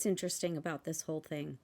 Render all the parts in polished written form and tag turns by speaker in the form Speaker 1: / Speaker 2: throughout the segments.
Speaker 1: what's interesting about this whole thing?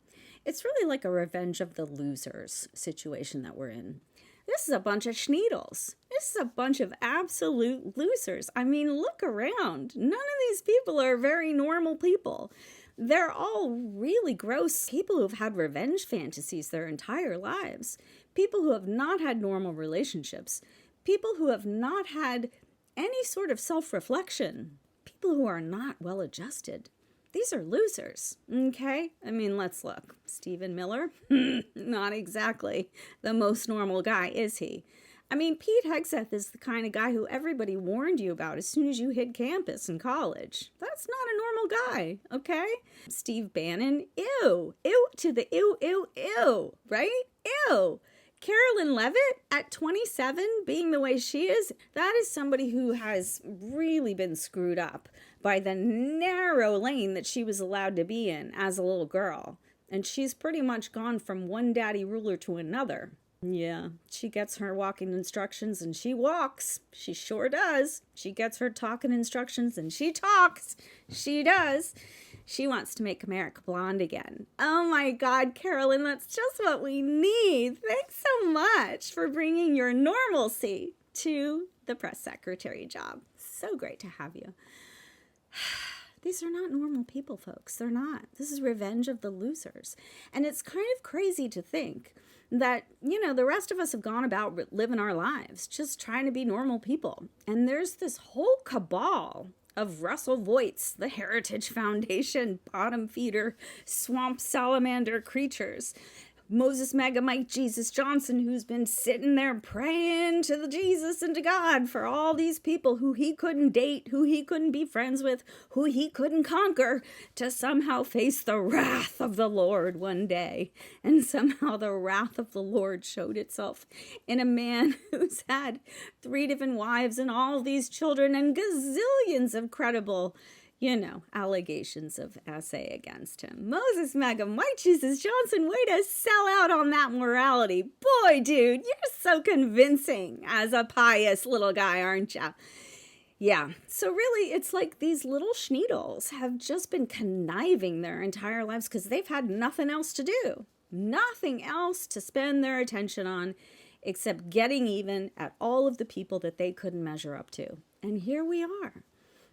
Speaker 1: It's really like a revenge of the losers situation that we're in. This is a bunch of schneedles. This is a bunch of absolute losers. I mean, look around. None of these people are very normal people. They're all really gross people who've had revenge fantasies their entire lives. People who have not had normal relationships. People who have not had any sort of self-reflection. People who are not well adjusted. These are losers, okay? I mean, let's look. Stephen Miller? Not exactly the most normal guy, is he? I mean, Pete Hegseth is the kind of guy who everybody warned you about as soon as you hit campus in college. That's not a normal guy, okay? Steve Bannon? Ew. Ew to the ew, ew, ew, right? Ew. Carolyn Levitt at 27 being the way she is, that is somebody who has really been screwed up by the narrow lane that she was allowed to be in as a little girl. And she's pretty much gone from one daddy ruler to another. Yeah, she gets her walking instructions and she walks. She sure does. She gets her talking instructions and she talks. She does. She wants to make America blonde again. Oh my God, Carolyn, that's just what we need. Thanks so much for bringing your normalcy to the press secretary job. So great to have you. These are not normal people, folks. They're not. This is revenge of the losers. And it's kind of crazy to think that, the rest of us have gone about living our lives, just trying to be normal people. And there's this whole cabal of Russell Voigts, the Heritage Foundation, bottom feeder, swamp salamander creatures. Moses Mega Mike Jesus Johnson, who's been sitting there praying to the Jesus and to God for all these people who he couldn't date, who he couldn't be friends with, who he couldn't conquer, to somehow face the wrath of the Lord one day. And somehow the wrath of the Lord showed itself in a man who's had 3 different wives and all these children and gazillions of credible allegations of essay against him. Moses Mega Mike Jesus Johnson, way to sell out on that morality. Boy, dude, you're so convincing as a pious little guy, aren't you? Yeah, so really, it's like these little schneedles have just been conniving their entire lives because they've had nothing else to do. Nothing else to spend their attention on except getting even at all of the people that they couldn't measure up to. And here we are.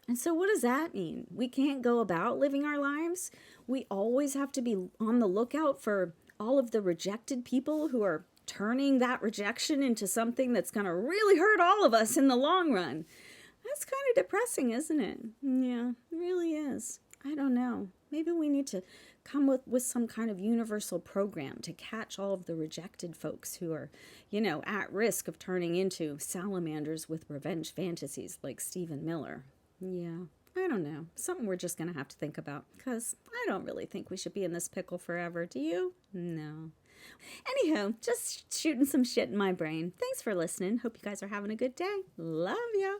Speaker 1: And so what does that mean? We can't go about living our lives. We always have to be on the lookout for all of the rejected people who are turning that rejection into something that's going to really hurt all of us in the long run. That's kind of depressing, isn't it? Yeah, it really is. I don't know. Maybe we need to come with some kind of universal program to catch all of the rejected folks who are, at risk of turning into salamanders with revenge fantasies like Stephen Miller. Yeah, I don't know. Something we're just going to have to think about because I don't really think we should be in this pickle forever. Do you? No. Anywho, just shooting some shit in my brain. Thanks for listening. Hope you guys are having a good day. Love ya.